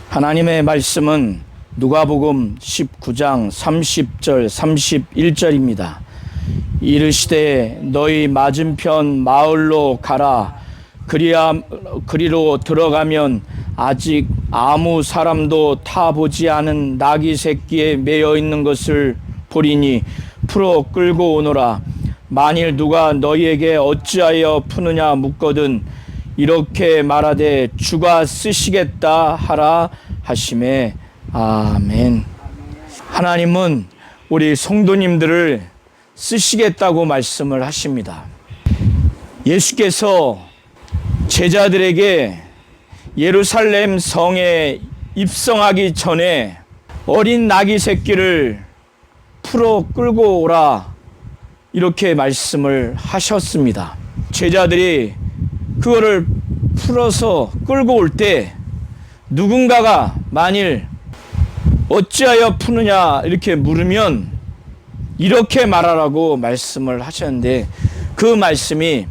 하나님의 말씀은 누가복음 19장 30절 31절입니다. 이르시되 너희 맞은편 마을로 가라. 그리로 들어가면 아직 아무 사람도 타보지 않은 나귀 새끼에 매여 있는 것을 보리니 풀어 끌고 오너라. 만일 누가 너희에게 어찌하여 푸느냐 묻거든 이렇게 말하되 주가 쓰시겠다 하라 하시매. 아멘. 하나님은 우리 성도님들을 쓰시겠다고 말씀을 하십니다. 예수께서 제자들에게 예루살렘 성에 입성하기 전에 어린 나귀 새끼를 풀어 끌고 오라 이렇게 말씀을 하셨습니다. 제자들이 그거를 풀어서 끌고 올 때 누군가가 만일 어찌하여 푸느냐 이렇게 물으면 이렇게 말하라고 말씀을 하셨는데 그 말씀이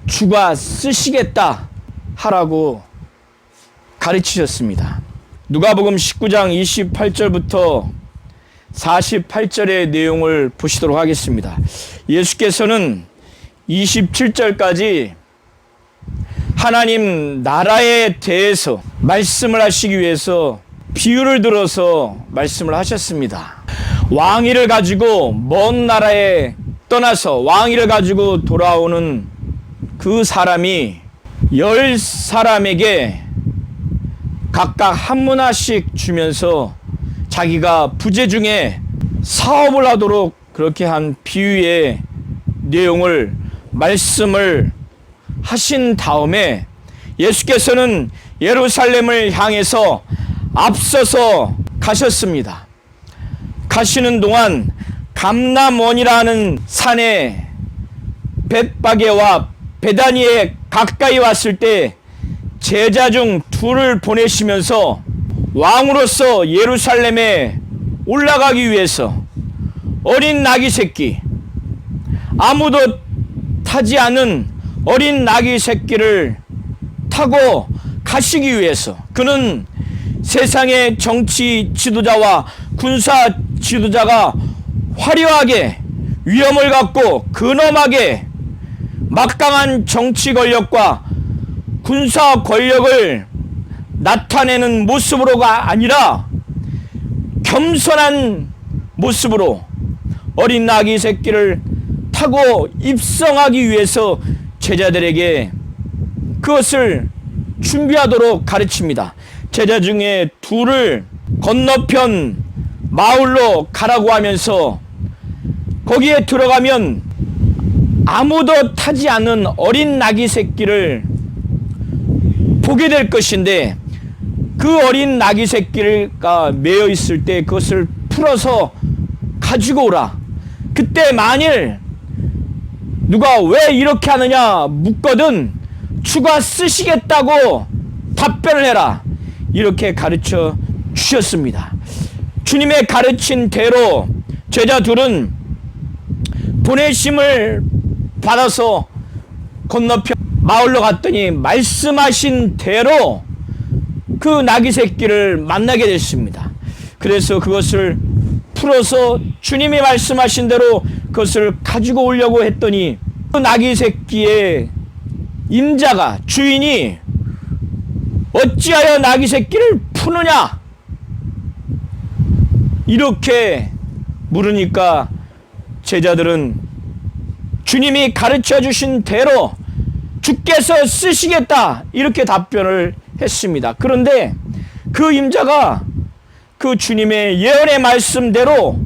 주가 쓰시겠다 하라고 가르치셨습니다. 누가복음 19장 28절부터 48절의 내용을 보시도록 하겠습니다. 예수께서는 27절까지 하나님 나라에 대해서 말씀을 하시기 위해서 비유를 들어서 말씀을 하셨습니다. 왕위를 가지고 먼 나라에 떠나서 왕위를 가지고 돌아오는 그 사람이 10사람에게 각각 한 문화씩 주면서 자기가 부재 중에 사업을 하도록 그렇게 한 비유의 내용을 말씀을 하신 다음에 예수께서는 예루살렘을 향해서 앞서서 가셨습니다. 가시는 동안 감람원이라는 산에 벳바게와 베다니에 가까이 왔을 때 제자 중 둘을 보내시면서 왕으로서 예루살렘에 올라가기 위해서 어린 나귀 새끼, 아무도 타지 않은 어린 나귀 새끼를 타고 가시기 위해서 그는 세상의 정치 지도자와 군사 지도자가 화려하게 위엄을 갖고 근엄하게 막강한 정치 권력과 군사 권력을 나타내는 모습으로가 아니라 겸손한 모습으로 어린 나귀 새끼를 타고 입성하기 위해서 제자들에게 그것을 준비하도록 가르칩니다. 제자 중에 둘을 건너편 마을로 가라고 하면서 거기에 들어가면 아무도 타지 않은 어린 나귀 새끼를 보게 될 것인데 그 어린 나귀 새끼가 매여 있을 때 그것을 풀어서 가지고 오라. 그때 만일 누가 왜 이렇게 하느냐 묻거든 주가 쓰시겠다고 답변을 해라. 이렇게 가르쳐 주셨습니다. 주님의 가르친 대로 제자 둘은 보내심을 받아서 건너편 마을로 갔더니 말씀하신 대로 그 나귀 새끼를 만나게 됐습니다. 그래서 그것을 풀어서 주님이 말씀하신 대로 그것을 가지고 오려고 했더니 그 나귀 새끼의 임자가 주인이 어찌하여 나귀 새끼를 푸느냐 이렇게 물으니까 제자들은 주님이 가르쳐 주신 대로 주께서 쓰시겠다 이렇게 답변을 했습니다. 그런데 그 임자가 그 주님의 예언의 말씀대로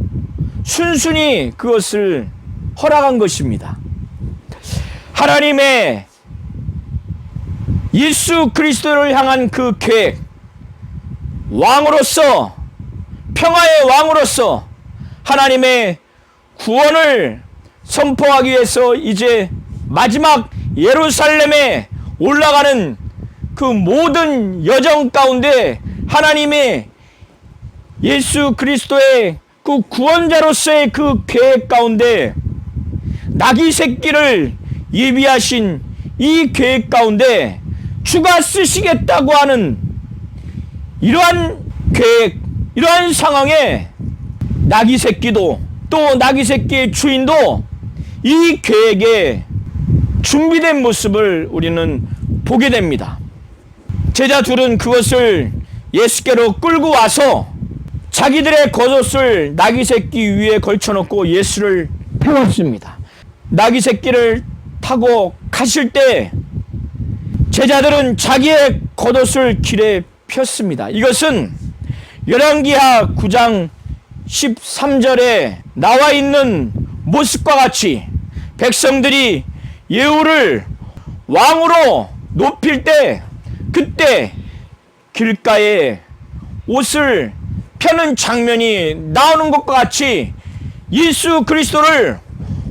순순히 그것을 허락한 것입니다. 하나님의 예수 그리스도를 향한 그 계획, 왕으로서 평화의 왕으로서 하나님의 구원을 선포하기 위해서 이제 마지막 예루살렘에 올라가는 그 모든 여정 가운데 하나님의 예수 그리스도의 그 구원자로서의 그 계획 가운데 나귀 새끼를 예비하신 이 계획 가운데 주가 쓰시겠다고 하는 이러한 계획, 이러한 상황에 나귀 새끼도 또 나귀 새끼의 주인도 이 계획에 준비된 모습을 우리는 보게 됩니다. 제자 둘은 그것을 예수께로 끌고 와서 자기들의 겉옷을 나귀 새끼 위에 걸쳐놓고 예수를 태웠습니다. 나귀 새끼를 타고 가실 때 제자들은 자기의 겉옷을 길에 폈습니다. 이것은 열왕기하 9장 13절에 나와 있는 모습과 같이 백성들이 예후를 왕으로 높일 때 그때 길가에 옷을 펴는 장면이 나오는 것과 같이 예수 그리스도를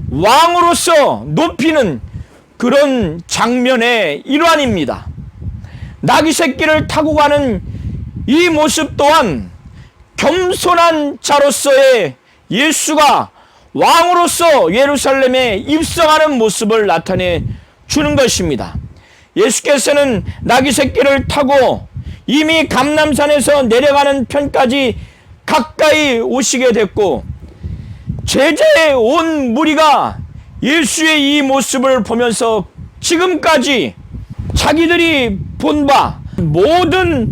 왕으로서 높이는 그런 장면의 일환입니다. 나귀 새끼를 타고 가는 이 모습 또한 겸손한 자로서의 예수가 왕으로서 예루살렘에 입성하는 모습을 나타내 주는 것입니다. 예수께서는 나귀 새끼를 타고 이미 감람산에서 내려가는 편까지 가까이 오시게 됐고 제자의 온 무리가 예수의 이 모습을 보면서 지금까지 자기들이 본 바 모든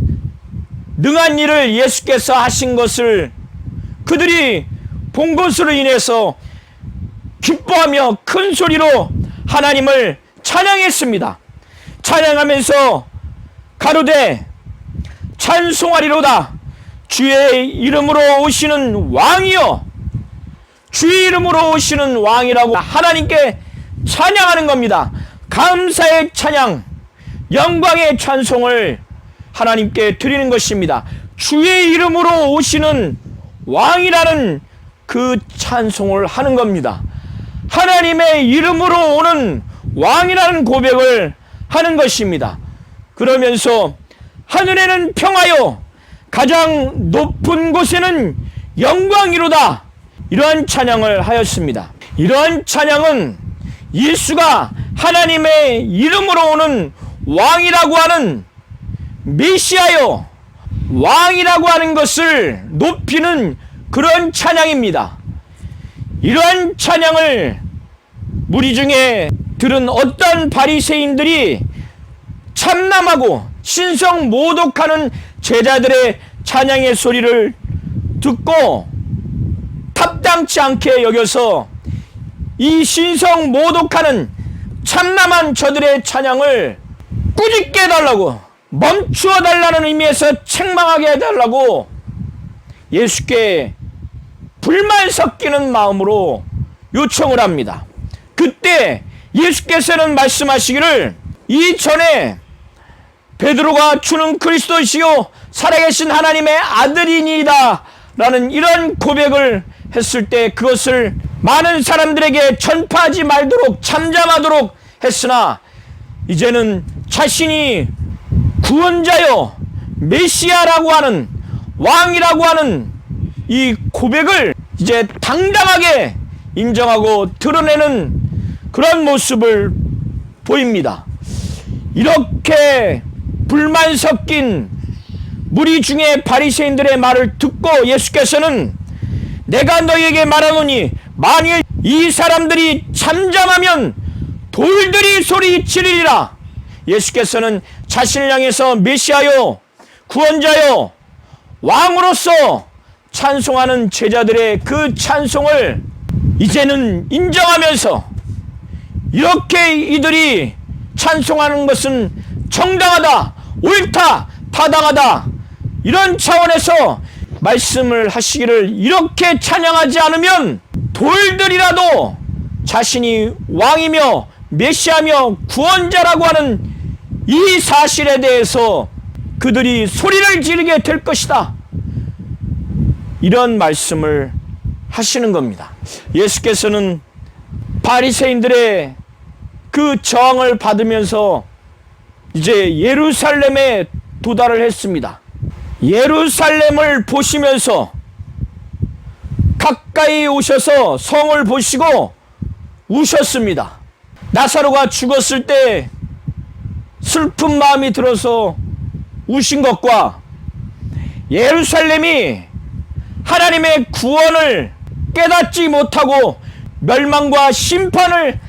능한 일을 예수께서 하신 것을 그들이 본 것으로 인해서 기뻐하며 큰 소리로 하나님을 찬양했습니다. 찬양하면서 가로되 찬송하리로다. 주의 이름으로 오시는 왕이여, 주의 이름으로 오시는 왕이라고 하나님께 찬양하는 겁니다. 감사의 찬양, 영광의 찬송을 하나님께 드리는 것입니다. 주의 이름으로 오시는 왕이라는 그 찬송을 하는 겁니다. 하나님의 이름으로 오는 왕이라는 고백을 하는 것입니다. 그러면서 하늘에는 평화요, 가장 높은 곳에는 영광이로다. 이러한 찬양을 하였습니다. 이러한 찬양은 예수가 하나님의 이름으로 오는 왕이라고 하는 메시아요, 왕이라고 하는 것을 높이는 그런 찬양입니다. 이러한 찬양을 무리 중에 들은 어떤 바리새인들이 참남하고 신성 모독하는 제자들의 찬양의 소리를 듣고 합당치 않게 여겨서 이 신성 모독하는 참남한 저들의 찬양을 꾸짖게 해달라고, 멈추어 달라는 의미에서 책망하게 해달라고 예수께 불만 섞이는 마음으로 요청을 합니다. 그때 예수께서는 말씀하시기를 이전에 베드로가 주는 그리스도시요 살아계신 하나님의 아들이니이다 라는 이런 고백을 했을 때 그것을 많은 사람들에게 전파하지 말도록 잠잠하도록 했으나 이제는 자신이 구원자요 메시아라고 하는 왕이라고 하는 이 고백을 이제 당당하게 인정하고 드러내는 그런 모습을 보입니다. 이렇게 불만 섞인 무리 중에 바리새인들의 말을 듣고 예수께서는 내가 너희에게 말하노니 만일 이 사람들이 잠잠하면 돌들이 소리 지르리라. 예수께서는 자신을 향해서 메시아요 구원자요 왕으로서 찬송하는 제자들의 그 찬송을 이제는 인정하면서 이렇게 이들이 찬송하는 것은 정당하다, 옳다, 타당하다 이런 차원에서 말씀을 하시기를 이렇게 찬양하지 않으면 돌들이라도 자신이 왕이며 메시아며 구원자라고 하는 이 사실에 대해서 그들이 소리를 지르게 될 것이다. 이런 말씀을 하시는 겁니다. 예수께서는 바리새인들의 그 저항을 받으면서 이제 예루살렘에 도달을 했습니다. 예루살렘을 보시면서 가까이 오셔서 성을 보시고 우셨습니다. 나사로가 죽었을 때 슬픈 마음이 들어서 우신 것과 예루살렘이 하나님의 구원을 깨닫지 못하고 멸망과 심판을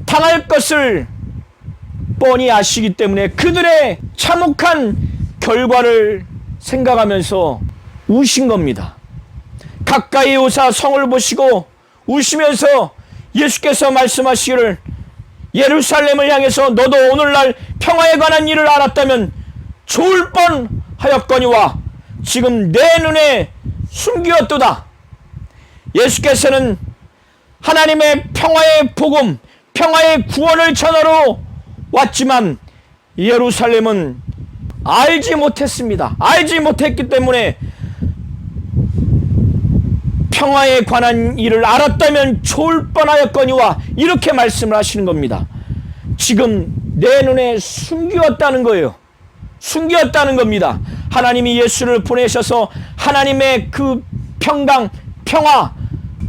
당할 것을 뻔히 아시기 때문에 그들의 참혹한 결과를 생각하면서 우신 겁니다. 가까이 오사 성을 보시고 우시면서 예수께서 말씀하시기를 예루살렘을 향해서 너도 오늘날 평화에 관한 일을 알았다면 좋을 뻔하였거니와 지금 내 눈에 숨기었도다. 예수께서는 하나님의 평화의 복음, 평화의 구원을 전하러 왔지만 예루살렘은 알지 못했습니다. 알지 못했기 때문에 평화에 관한 일을 알았다면 좋을 뻔하였거니와 이렇게 말씀을 하시는 겁니다. 지금 내 눈에 숨기었다는 거예요. 숨겼다는 겁니다. 하나님이 예수를 보내셔서 하나님의 그 평강, 평화,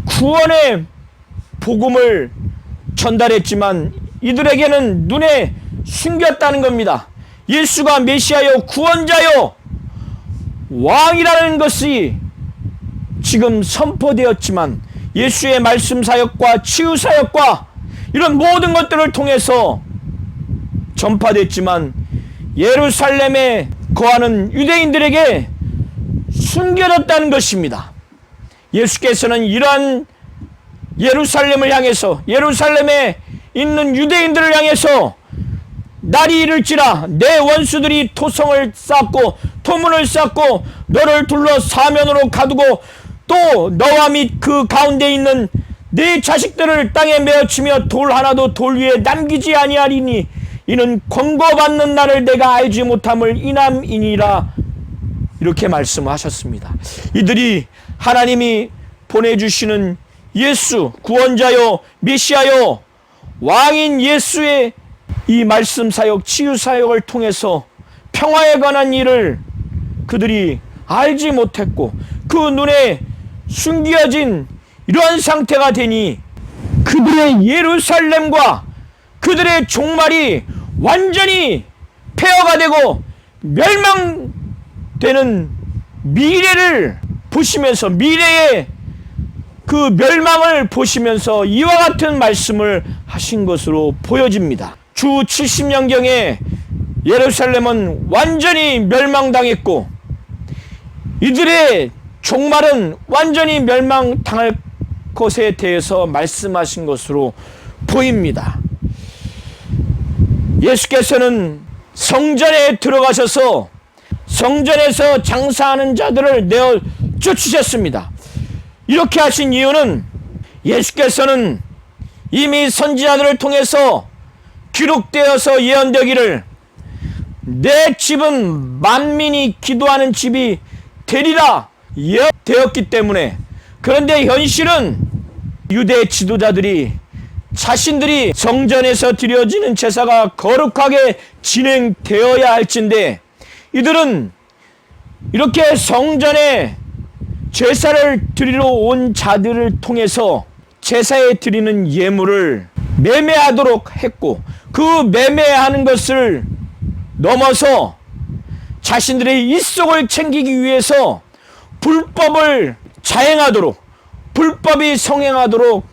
구원의 복음을 전달했지만 이들에게는 눈에 숨겼다는 겁니다. 예수가 메시아요, 구원자요, 왕이라는 것이 지금 선포되었지만 예수의 말씀 사역과 치유 사역과 이런 모든 것들을 통해서 전파됐지만 예루살렘에 거하는 유대인들에게 숨겨졌다는 것입니다. 예수께서는 이러한 예루살렘을 향해서, 예루살렘에 있는 유대인들을 향해서 날이 이를지라 내 원수들이 토성을 쌓고 토문을 쌓고 너를 둘러 사면으로 가두고 또 너와 및 그 가운데 있는 네 자식들을 땅에 메어치며 돌 하나도 돌 위에 남기지 아니하리니 이는 권고받는 날을 내가 알지 못함을 인함이니라. 이렇게 말씀하셨습니다. 이들이 하나님이 보내주시는 예수, 구원자요, 메시아요, 왕인 예수의 이 말씀 사역, 치유 사역을 통해서 평화에 관한 일을 그들이 알지 못했고 그 눈에 숨겨진 이러한 상태가 되니 그들의 예루살렘과 그들의 종말이 완전히 폐허가 되고 멸망되는 미래를 보시면서, 미래의 그 멸망을 보시면서 이와 같은 말씀을 하신 것으로 보여집니다. 주 70년경에 예루살렘은 완전히 멸망당했고 이들의 종말은 완전히 멸망당할 것에 대해서 말씀하신 것으로 보입니다. 예수께서는 성전에 들어가셔서 성전에서 장사하는 자들을 내어 쫓으셨습니다. 이렇게 하신 이유는 예수께서는 이미 선지자들을 통해서 기록되어서 예언되기를 내 집은 만민이 기도하는 집이 되리라 예언되었기 때문에, 그런데 현실은 유대 지도자들이 자신들이 성전에서 드려지는 제사가 거룩하게 진행되어야 할진데 이들은 이렇게 성전에 제사를 드리러 온 자들을 통해서 제사에 드리는 예물을 매매하도록 했고 그 매매하는 것을 넘어서 자신들의 일속을 챙기기 위해서 불법을 자행하도록, 불법이 성행하도록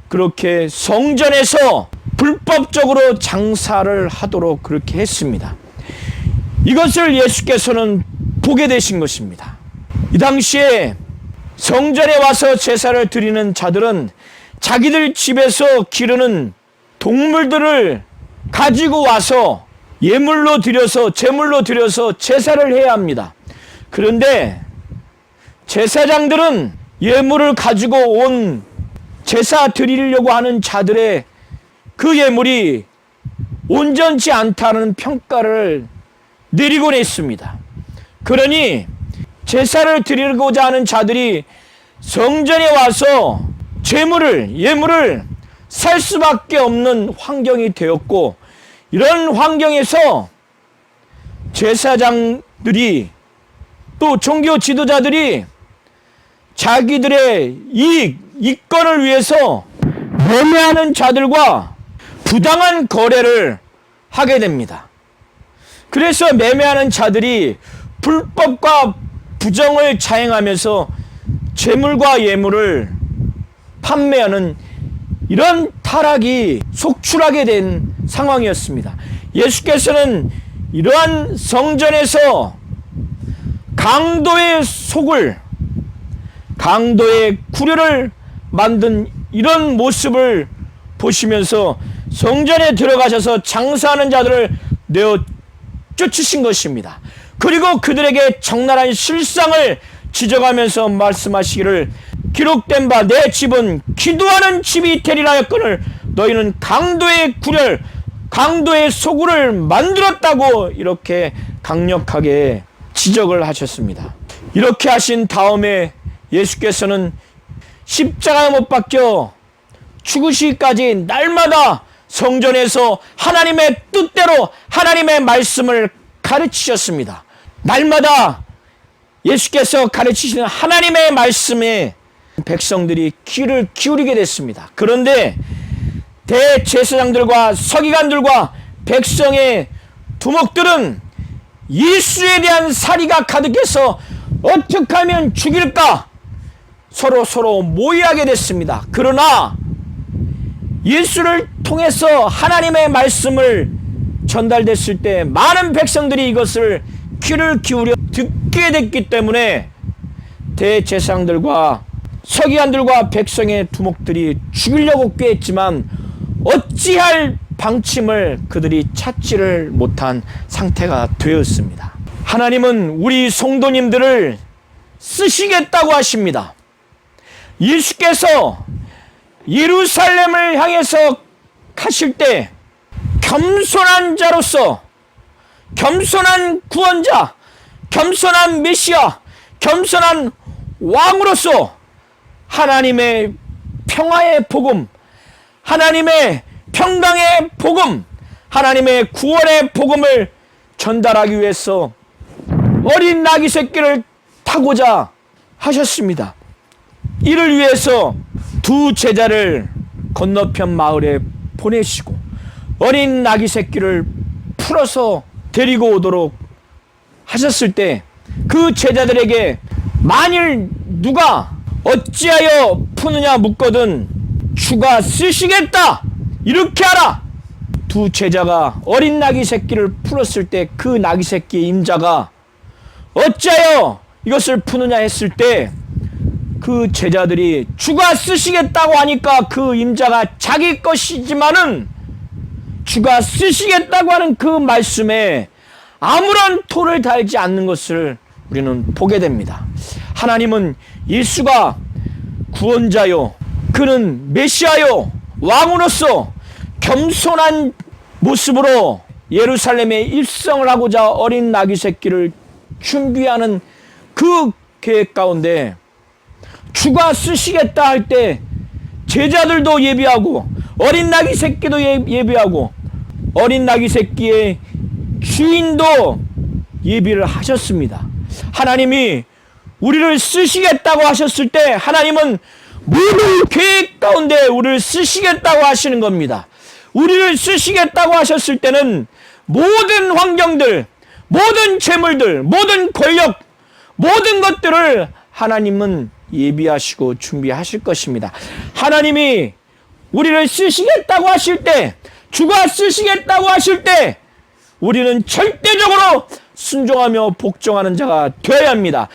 그렇게 성전에서 불법적으로 장사를 하도록 그렇게 했습니다. 이것을 예수께서는 보게 되신 것입니다. 이 당시에 성전에 와서 제사를 드리는 자들은 자기들 집에서 기르는 동물들을 가지고 와서 예물로 드려서, 제물로 드려서 제사를 해야 합니다. 그런데 제사장들은 예물을 가지고 온 제사 드리려고 하는 자들의 그 예물이 온전치 않다는 평가를 내리곤 했습니다. 그러니 제사를 드리고자 하는 자들이 성전에 와서 예물을 살 수밖에 없는 환경이 되었고, 이런 환경에서 제사장들이 또 종교 지도자들이 자기들의 이권을 위해서 매매하는 자들과 부당한 거래를 하게 됩니다. 그래서 매매하는 자들이 불법과 부정을 자행하면서 재물과 예물을 판매하는 이런 타락이 속출하게 된 상황이었습니다. 예수께서는 이러한 성전에서 강도의 속을, 강도의 구려를 만든 이런 모습을 보시면서 성전에 들어가셔서 장사하는 자들을 내어 쫓으신 것입니다. 그리고 그들에게 적나라한 실상을 지적하면서 말씀하시기를 기록된 바 내 집은 기도하는 집이 되리라 하였거늘 너희는 강도의 구렬, 강도의 소굴을 만들었다고 이렇게 강력하게 지적을 하셨습니다. 이렇게 하신 다음에 예수께서는 십자가에 못 박혀 죽으시기까지 날마다 성전에서 하나님의 뜻대로 하나님의 말씀을 가르치셨습니다. 날마다 예수께서 가르치시는 하나님의 말씀에 백성들이 귀를 기울이게 됐습니다. 그런데 대제사장들과 서기관들과 백성의 두목들은 예수에 대한 살이가 가득해서 어떻게 하면 죽일까 서로 모의하게 됐습니다. 그러나 예수를 통해서 하나님의 말씀을 전달됐을 때 많은 백성들이 이것을 귀를 기울여 듣게 됐기 때문에 대제사장들과 서기관들과 백성의 두목들이 죽이려고 꾀했지만 어찌할 방침을 그들이 찾지를 못한 상태가 되었습니다. 하나님은 우리 성도님들을 쓰시겠다고 하십니다. 예수께서 예루살렘을 향해서 가실 때 겸손한 자로서, 겸손한 구원자, 겸손한 메시아, 겸손한 왕으로서 하나님의 평화의 복음, 하나님의 평강의 복음, 하나님의 구원의 복음을 전달하기 위해서 어린 나귀 새끼를 타고자 하셨습니다. 이를 위해서 두 제자를 건너편 마을에 보내시고 어린 나귀 새끼를 풀어서 데리고 오도록 하셨을 때 그 제자들에게 만일 누가 어찌하여 푸느냐 묻거든 주가 쓰시겠다 이렇게 하라. 두 제자가 어린 나귀 새끼를 풀었을 때 그 나귀 새끼의 임자가 어찌하여 이것을 푸느냐 했을 때 그 제자들이 주가 쓰시겠다고 하니까 그 임자가 자기 것이지만은 주가 쓰시겠다고 하는 그 말씀에 아무런 토를 달지 않는 것을 우리는 보게 됩니다. 하나님은 예수가 구원자요, 그는 메시아요, 왕으로서 겸손한 모습으로 예루살렘에 입성을 하고자 어린 나귀 새끼를 준비하는 그 계획 가운데 주가 쓰시겠다 할 때 제자들도 예비하고 어린 나귀 새끼도 예비하고 어린 나귀 새끼의 주인도 예비를 하셨습니다. 하나님이 우리를 쓰시겠다고 하셨을 때 하나님은 모든 계획 가운데 우리를 쓰시겠다고 하시는 겁니다. 우리를 쓰시겠다고 하셨을 때는 모든 환경들, 모든 재물들, 모든 권력, 모든 것들을 하나님은 예비하시고 준비하실 것입니다. 하나님이 우리를 쓰시겠다고 하실 때, 주가 쓰시겠다고 하실 때 우리는 절대적으로 순종하며 복종하는 자가 되어야 합니다.